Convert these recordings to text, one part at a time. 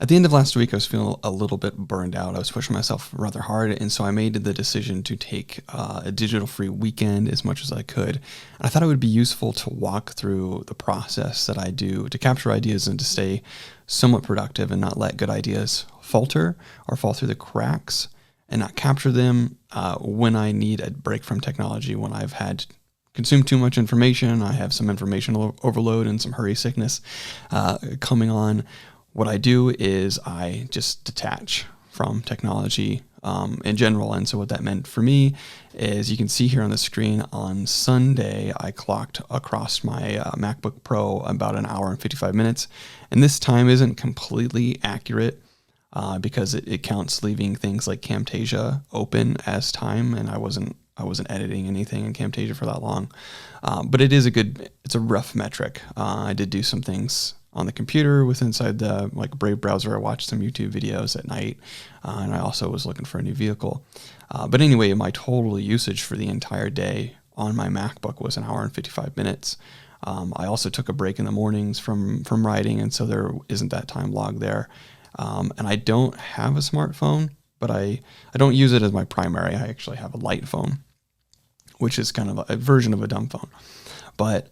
At the end of last week, I was feeling a little bit burned out. I was pushing myself rather hard, and so I made the decision to take a digital-free weekend as much as I could. And I thought it would be useful to walk through the process that I do to capture ideas and to stay somewhat productive and not let good ideas falter or fall through the cracks, and not capture them when I need a break from technology, when I've had consumed too much information, I have some information overload and some hurry sickness coming on. What I do is I just detach from technology in general. And so what that meant for me is, you can see here on the screen, on Sunday, I clocked across my MacBook Pro about an hour and 55 minutes. And this time isn't completely accurate because it counts leaving things like Camtasia open as time. And I wasn't editing anything in Camtasia for that long. But it's a rough metric. I did do some things on the computer with inside the Brave browser. I watched some YouTube videos at night, and I also was looking for a new vehicle. But anyway, my total usage for the entire day on my MacBook was an hour and 55 minutes. I also took a break in the mornings from writing, and so there isn't that time log there. And I don't have a smartphone, but I don't use it as my primary. I actually have a light phone, which is kind of a version of a dumb phone. But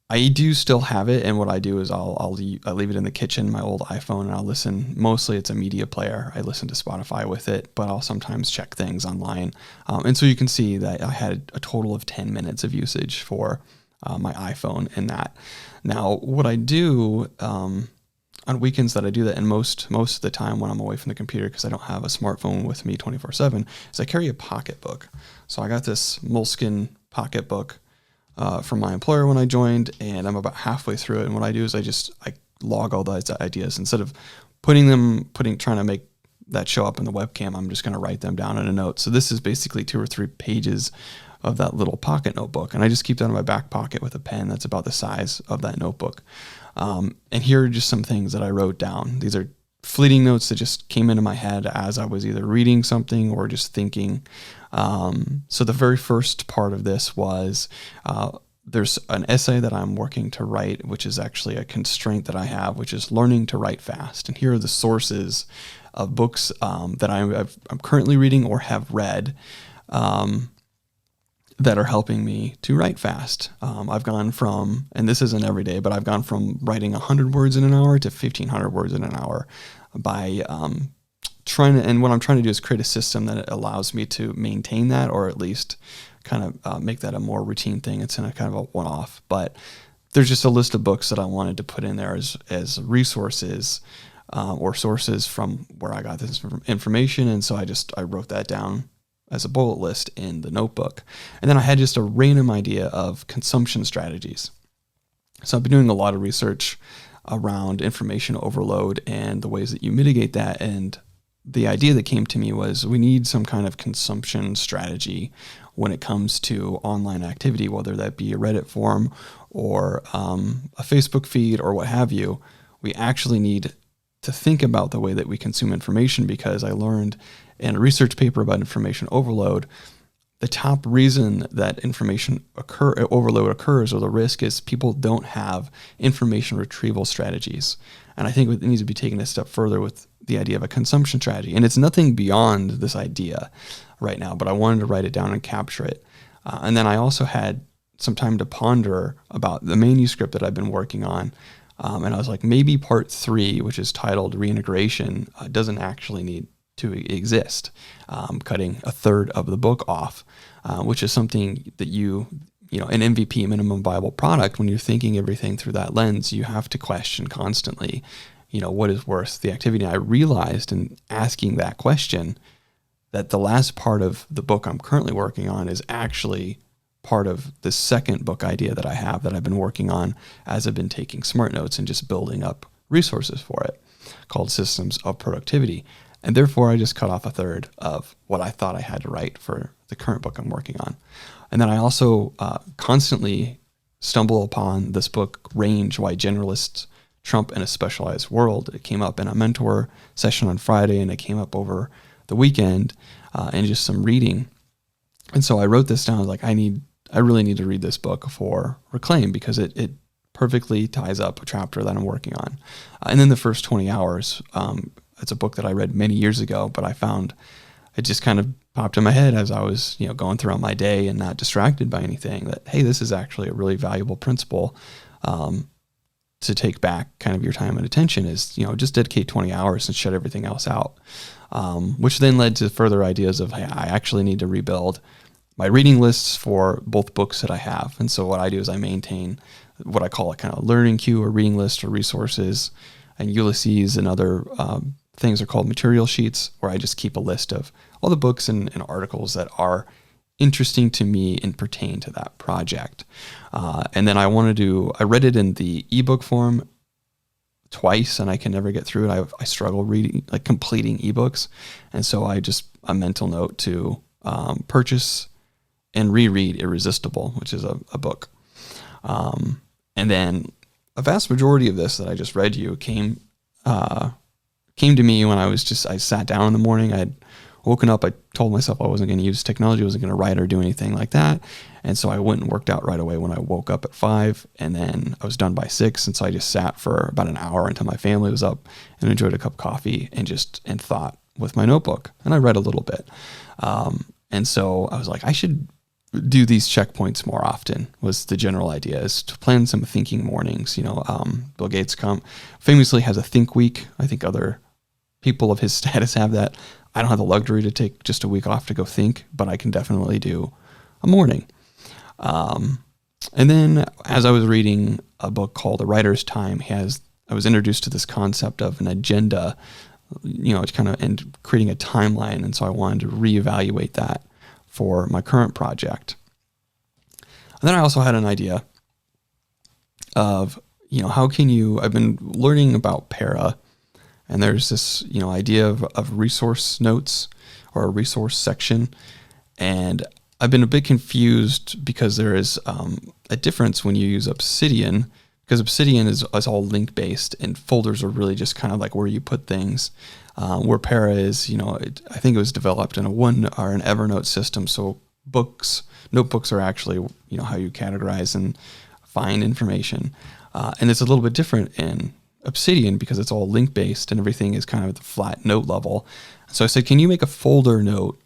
I do still have it, and what I do is I leave it in the kitchen, my old iPhone, and I'll listen. Mostly it's a media player. I listen to Spotify with it, but I'll sometimes check things online. And so you can see that I had a total of 10 minutes of usage for my iPhone in that. Now, what I do on weekends that I do that, and most of the time when I'm away from the computer, because I don't have a smartphone with me 24/7, is I carry a Pocketbook. So I got this moleskin Pocketbook from my employer when I joined, and I'm about halfway through it. And what I do is I log all those ideas. Instead of trying to make that show up in the webcam, I'm just going to write them down in a note. So this is basically 2 or 3 pages of that little pocket notebook. And I just keep that in my back pocket with a pen that's about the size of that notebook. And here are just some things that I wrote down. These are fleeting notes that just came into my head as I was either reading something or just thinking. So the very first part of this was, there's an essay that I'm working to write, which is actually a constraint that I have, which is learning to write fast. And here are the sources of books that I'm currently reading or have read that are helping me to write fast. I've gone from, and this isn't every day, but I've gone from writing 100 words in an hour to 1,500 words in an hour by and what I'm trying to do is create a system that allows me to maintain that, or at least kind of make that a more routine thing. It's in a kind of a one-off, but there's just a list of books that I wanted to put in there as resources or sources from where I got this information. And so I wrote that down as a bullet list in the notebook. And then I had just a random idea of consumption strategies. So I've been doing a lot of research around information overload and the ways that you mitigate that. And the idea that came to me was, we need some kind of consumption strategy when it comes to online activity, whether that be a Reddit forum or a Facebook feed or what have you. We actually need to think about the way that we consume information, because I learned in a research paper about information overload, the top reason that information overload occurs, or the risk, is people don't have information retrieval strategies. And I think it needs to be taken a step further with the idea of a consumption strategy. And it's nothing beyond this idea right now, but I wanted to write it down and capture it. And then I also had some time to ponder about the manuscript that I've been working on. And I was like, maybe part 3, which is titled Reintegration, doesn't actually need to exist. Cutting a third of the book off, which is something that an MVP, minimum viable product, when you're thinking everything through that lens, you have to question constantly, what is worth the activity. And I realized in asking that question that the last part of the book I'm currently working on is actually part of the second book idea that I have, that I've been working on as I've been taking smart notes and just building up resources for it, called Systems of Productivity. And therefore, I just cut off a third of what I thought I had to write for the current book I'm working on. And then I also constantly stumble upon this book, Range: Why Generalists Trump in a Specialized World. It came up in a mentor session on Friday, and it came up over the weekend and just some reading. And so I wrote this down. I was like, I really need to read this book for Reclaim, because it perfectly ties up a chapter that I'm working on. And then the first 20 hours, it's a book that I read many years ago, but I found it just kind of popped in my head as I was, going throughout my day and not distracted by anything, that, hey, this is actually a really valuable principle to take back kind of your time and attention is, just dedicate 20 hours and shut everything else out. Which then led to further ideas of, hey, I actually need to rebuild my reading lists for both books that I have. And so what I do is I maintain what I call a kind of learning queue or reading list or resources, and Ulysses and other things are called material sheets, where I just keep a list of all the books and articles that are interesting to me and pertain to that project. And then I read it in the ebook form twice, and I can never get through it. I struggle completing ebooks. And so a mental note to purchase and reread Irresistible, which is a book. And then a vast majority of this that I just read you came to me when I sat down in the morning. I'd woken up, I told myself I wasn't going to use technology, I wasn't going to write or do anything like that. And so I went and worked out right away when I woke up at 5, and then I was done by 6. And so I just sat for about an hour until my family was up and enjoyed a cup of coffee and thought with my notebook. And I read a little bit. And so I was like, I should do these checkpoints more often, was the general idea, is to plan some thinking mornings. Bill Gates famously has a think week. I think other people of his status have that. I don't have the luxury to take just a week off to go think, but I can definitely do a morning. And then as I was reading a book called A Writer's Time, I was introduced to this concept of an agenda, and creating a timeline. And so I wanted to reevaluate that for my current project. And then I also had an idea of, I've been learning about P.A.R.A, and there's this, idea of resource notes or a resource section. And I've been a bit confused because there is a difference when you use Obsidian, because Obsidian is all link-based and folders are really just kind of like where you put things. Where P.A.R.A is, I think it was developed in an Evernote system. So notebooks are actually, how you categorize and find information. And it's a little bit different in Obsidian because it's all link-based and everything is kind of at the flat note level. So I said, can you make a folder note,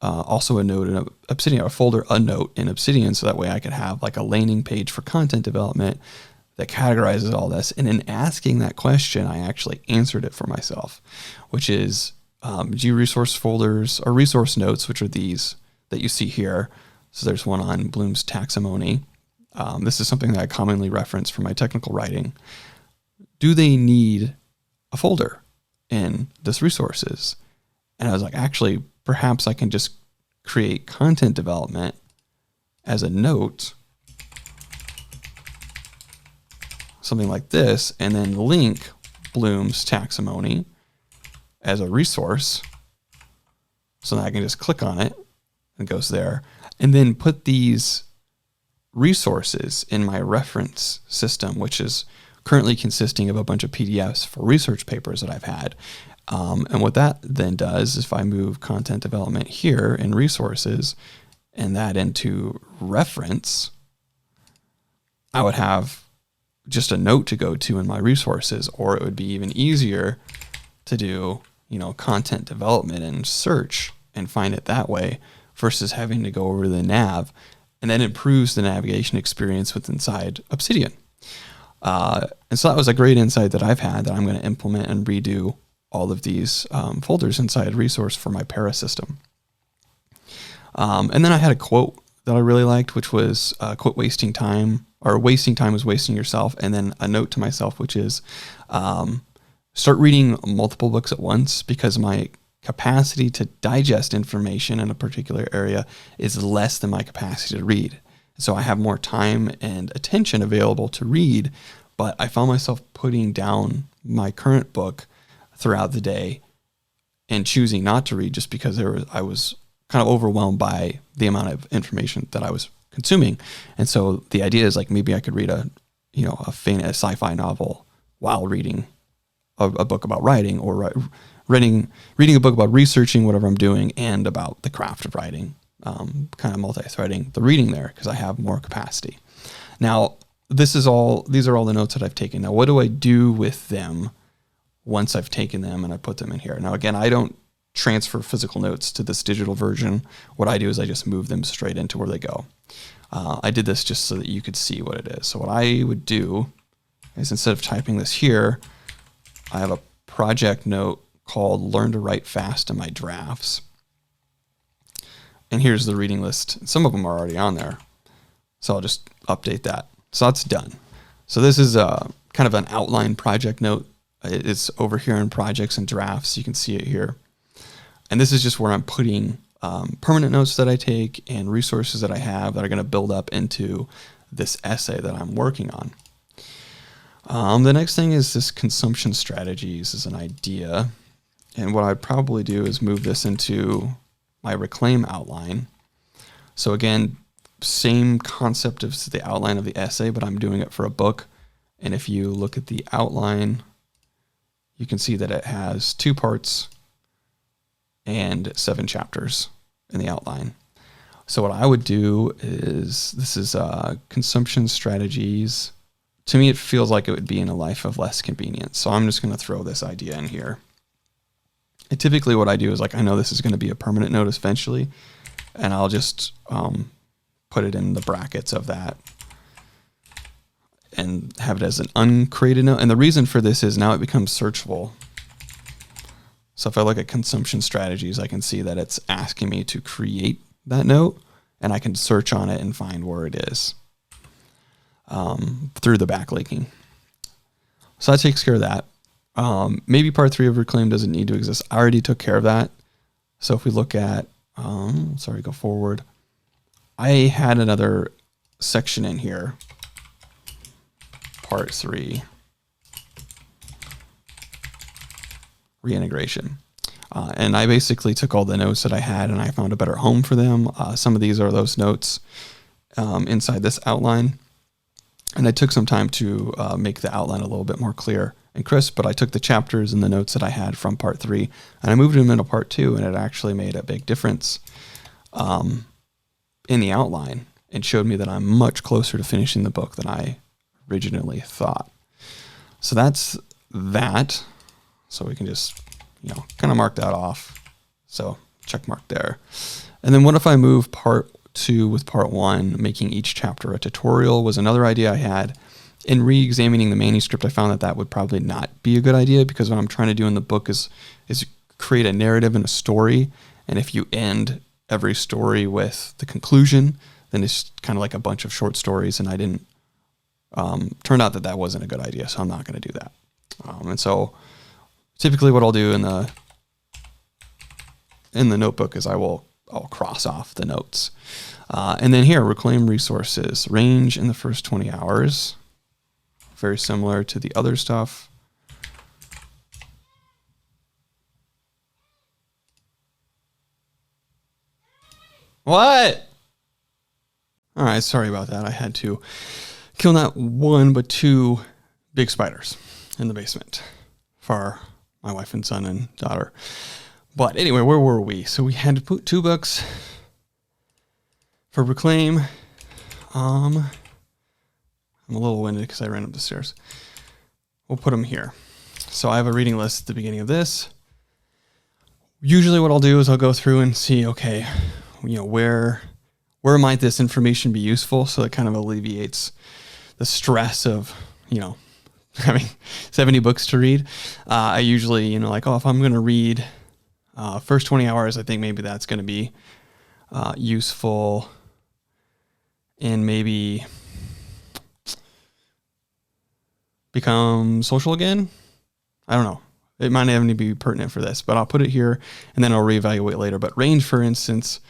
also a note in Obsidian, a note in Obsidian, so that way I could have like a landing page for content development that categorizes all this. And in asking that question, I actually answered it for myself, which is G-resource folders or resource notes, which are these that you see here. So there's one on Bloom's taxonomy. This is something that I commonly reference for my technical writing. Do they need a folder in this resources? And I was like, actually, perhaps I can just create content development as a note, something like this, and then link Bloom's taxonomy as a resource so that I can just click on it and it goes there, and then put these resources in my reference system, which is currently consisting of a bunch of PDFs for research papers that I've had. And what that then does is if I move content development here in resources and that into reference, I would have just a note to go to in my resources, or it would be even easier to do, content development and search and find it that way versus having to go over to the nav, and that improves the navigation experience with inside Obsidian. And so that was a great insight that I've had that I'm going to implement and redo all of these folders inside resource for my P.A.R.A system. And then I had a quote that I really liked, which was quit wasting time, or wasting time is wasting yourself. And then a note to myself, which is start reading multiple books at once, because my capacity to digest information in a particular area is less than my capacity to read. So I have more time and attention available to read, but I found myself putting down my current book throughout the day and choosing not to read just because I was kind of overwhelmed by the amount of information that I was consuming. And so the idea is like, maybe I could read a sci-fi novel while reading a book about writing, or reading a book about researching whatever I'm doing and about the craft of writing, kind of multi-threading the reading there because I have more capacity. Now, these are all the notes that I've taken. Now, what do I do with them once I've taken them and I put them in here? Now, again, I don't transfer physical notes to this digital version. What I do is I just move them straight into where they go. I did this just so that you could see what it is. So what I would do is, instead of typing this here, I have a project note called Learn to Write Fast in my drafts. And here's the reading list. Some of them are already on there. So I'll just update that. So that's done. So this is a kind of an outline project note. It's over here in projects and drafts. You can see it here. And this is just where I'm putting permanent notes that I take and resources that I have that are going to build up into this essay that I'm working on. The next thing is this consumption strategies is an idea. And what I'd probably do is move this into my reclaim outline. So again, same concept as the outline of the essay, but I'm doing it for a book. And if you look at the outline, you can see that it has 2 parts and 7 chapters in the outline. So what I would do is, this is consumption strategies. To me, it feels like it would be in a life of less convenience. So I'm just going to throw this idea in here. And typically what I do is, like, I know this is going to be a permanent note eventually, and I'll just put it in the brackets of that and have it as an uncreated note. And the reason for this is now it becomes searchable. So if I look at consumption strategies, I can see that it's asking me to create that note, and I can search on it and find where it is through the backlinking. So that takes care of that. Maybe part 3 of Reclaim doesn't need to exist. I already took care of that. So if we look at, go forward. I had another section in here, part 3. Reintegration. And I basically took all the notes that I had and I found a better home for them. Some of these are those notes inside this outline. And I took some time to make the outline a little bit more clear and crisp, but I took the chapters and the notes that I had from part 3 and I moved them into part 2, and it actually made a big difference in the outline and showed me that I'm much closer to finishing the book than I originally thought. So that's that. So we can just, kind of mark that off. So check mark there. And then what if I move part 2 with part 1, making each chapter a tutorial was another idea I had. In re-examining the manuscript, I found that that would probably not be a good idea, because what I'm trying to do in the book is create a narrative and a story. And if you end every story with the conclusion, then it's kind of like a bunch of short stories. And I didn't, turned out that wasn't a good idea. So I'm not going to do that. And so typically what I'll do in the notebook is I'll cross off the notes. And then here, reclaim resources, range in the first 20 hours. Very similar to the other stuff. What? All right, sorry about that. I had to kill not 1, but 2 big spiders in the basement for my wife and son and daughter. But anyway, where were we? So we had to put 2 books for Reclaim. I'm a little winded because I ran up the stairs. We'll put them here. So I have a reading list at the beginning of this. Usually what I'll do is I'll go through and see, okay, where might this information be useful? So it kind of alleviates the stress of, having 70 books to read. I usually, if I'm going to read first 20 hours, I think maybe that's going to be useful in maybe become social again. I don't know. It might not even be pertinent for this, but I'll put it here and then I'll reevaluate later. But range, for instance,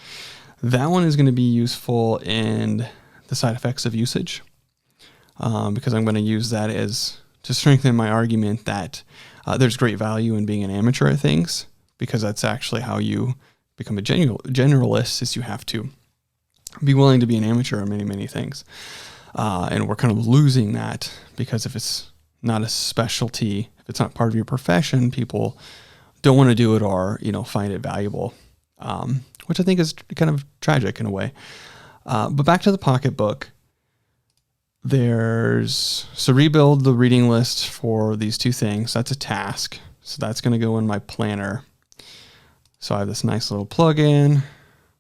that one is going to be useful in the side effects of usage, because I'm going to use that to strengthen my argument that there's great value in being an amateur at things, because that's actually how you become a generalist, is you have to be willing to be an amateur in many, many things. And we're kind of losing that, because if it's not a specialty, if it's not part of your profession, people don't want to do it or, find it valuable, which I think is kind of tragic in a way. But back to the Pocketbook. So rebuild the reading list for these two things. That's a task. So that's going to go in my planner. So I have this nice little plugin.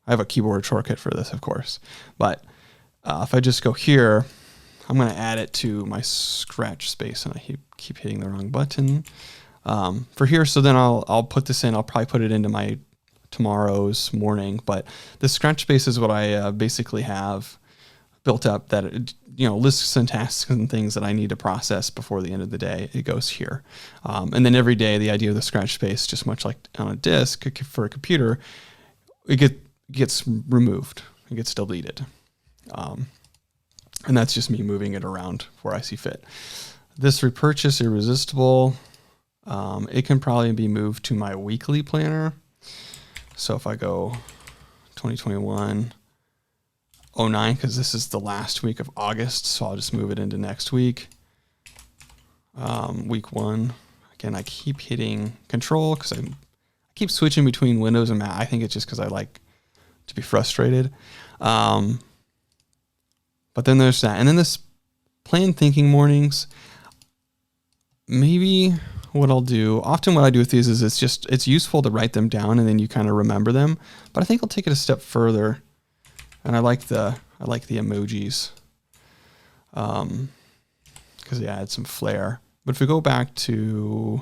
I have a keyboard shortcut for this, of course. But if I just go here, I'm going to add it to my scratch space, and I keep hitting the wrong button for here. So then I'll put this in. I'll probably put it into my tomorrow's morning. But the scratch space is what I basically have built up that lists and tasks and things that I need to process before the end of the day. It goes here. And then every day, the idea of the scratch space, just much like on a disk for a computer, it gets removed. It gets deleted. And that's just me moving it around where I see fit. This repurchase irresistible, it can probably be moved to my weekly planner. So if I go 2021, 09, because this is the last week of August, so I'll just move it into next week. Week 1, again, I keep hitting Control because I keep switching between Windows and Mac. I think it's just because I like to be frustrated. But then there's that. And then this planned thinking mornings. Maybe what I'll do, often what I do with these is it's useful to write them down and then you kind of remember them. But I think I'll take it a step further. And I like the emojis because they add some flair. But if we go back to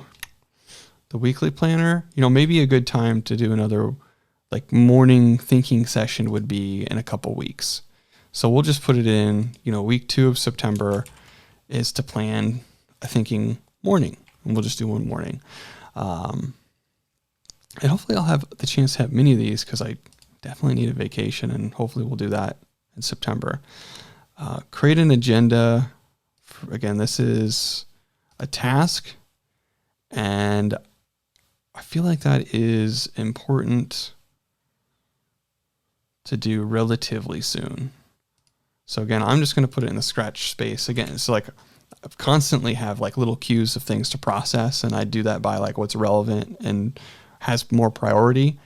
the weekly planner, maybe a good time to do another like morning thinking session would be in a couple weeks. So we'll just put it in, week 2 of September is to plan a thinking morning, and we'll just do one morning. And hopefully I'll have the chance to have many of these because I definitely need a vacation, and hopefully we'll do that in September. Create an agenda. Again, this is a task, and I feel like that is important to do relatively soon. So again, I'm just going to put it in the scratch space. Again, so like I constantly have like little queues of things to process, and I do that by like what's relevant and has more priority.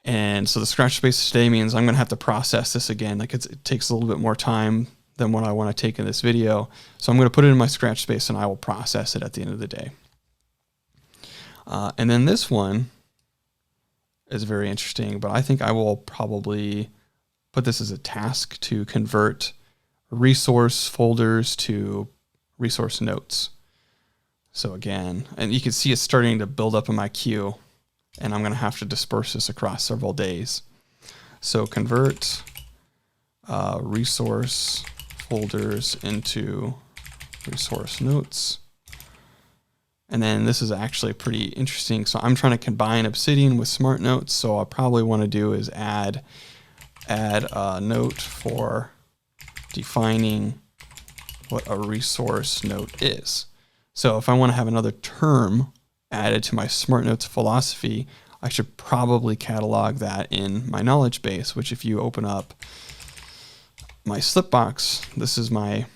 And so the scratch space today means I'm going to have to process this again. Like it takes a little bit more time than what I want to take in this video. So I'm going to put it in my scratch space and I will process it at the end of the day. And then this one is very interesting, but I think I will probably put this as a task to convert resource folders to resource notes. So again, and you can see it's starting to build up in my queue, and I'm going to have to disperse this across several days. So convert resource folders into resource notes. And then this is actually pretty interesting. So I'm trying to combine Obsidian with Smart Notes. So I'll probably want to do is add a note for defining what a resource note is. So if I want to have another term added to my Smart Notes philosophy, I should probably catalog that in my knowledge base, which if you open up my Slipbox, this is my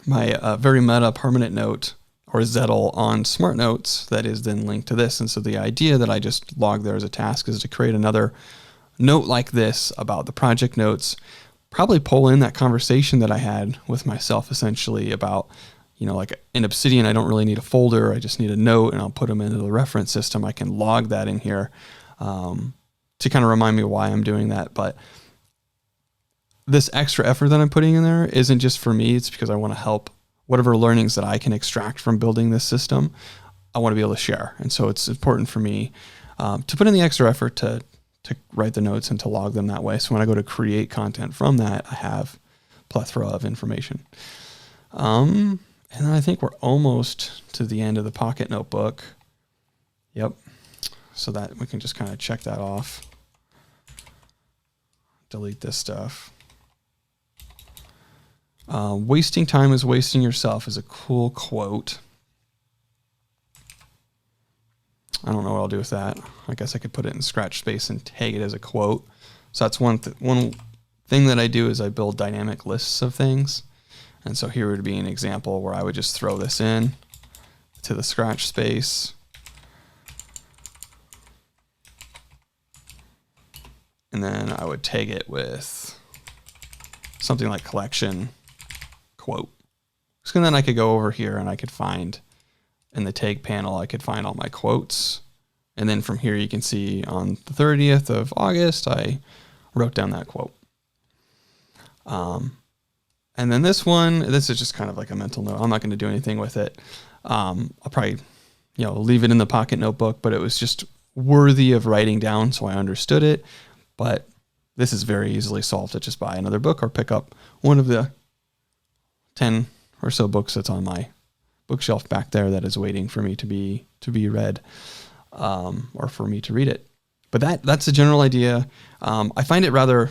very meta permanent note or Zettel on Smart Notes that is then linked to this. And so the idea that I just logged there as a task is to create another note like this about the project notes, probably pull in that conversation that I had with myself essentially about, like in Obsidian, I don't really need a folder. I just need a note, and I'll put them into the reference system. I can log that in here to kind of remind me why I'm doing that. But this extra effort that I'm putting in there isn't just for me. It's because I want to help whatever learnings that I can extract from building this system. I want to be able to share. And so it's important for me to put in the extra effort to write the notes and to log them that way. So when I go to create content from that, I have a plethora of information. And then I think we're almost to the end of the Pocket Notebook. Yep. So that we can just kind of check that off. Delete this stuff. Wasting time is wasting yourself is a cool quote. I don't know what I'll do with that. I guess I could put it in scratch space and tag it as a quote. So that's one thing that I do is I build dynamic lists of things. And so here would be an example where I would just throw this in to the scratch space. And then I would tag it with something like collection. quote. So then I could go over here and I could find in the tag panel, I could find all my quotes. And then from here, you can see on the 30th of August, I wrote down that quote. And then this one, this is just kind of like a mental note. I'm not going to do anything with it. I'll probably, leave it in the pocket notebook, but it was just worthy of writing down so I understood it. But this is very easily solved to just buy another book or pick up one of the 10 or so books that's on my bookshelf back there that is waiting for me to be read, or for me to read it. But that's the general idea. I find it rather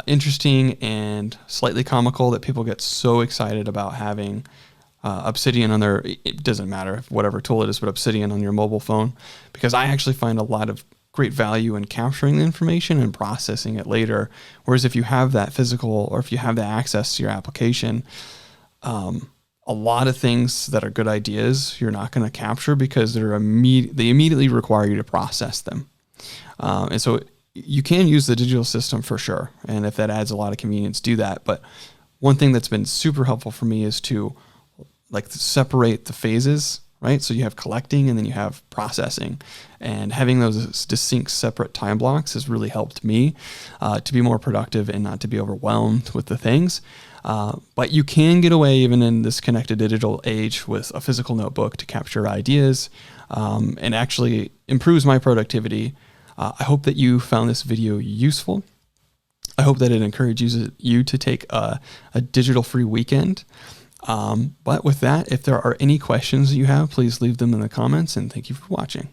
interesting and slightly comical that people get so excited about having Obsidian on their, it doesn't matter whatever tool it is, but Obsidian on your mobile phone, because I actually find a lot of great value in capturing the information and processing it later. Whereas if you have that physical, or if you have the access to your application, a lot of things that are good ideas you're not going to capture because they immediately require you to process them. And so you can use the digital system for sure. And if that adds a lot of convenience, do that. But one thing that's been super helpful for me is to separate the phases, right? So you have collecting and then you have processing, and having those distinct separate time blocks has really helped me to be more productive and not to be overwhelmed with the things. But you can get away even in this connected digital age with a physical notebook to capture ideas, and actually improves my productivity. I hope that you found this video useful. I hope that it encourages you to take a digital free weekend. But with that, if there are any questions that you have, please leave them in the comments, and thank you for watching.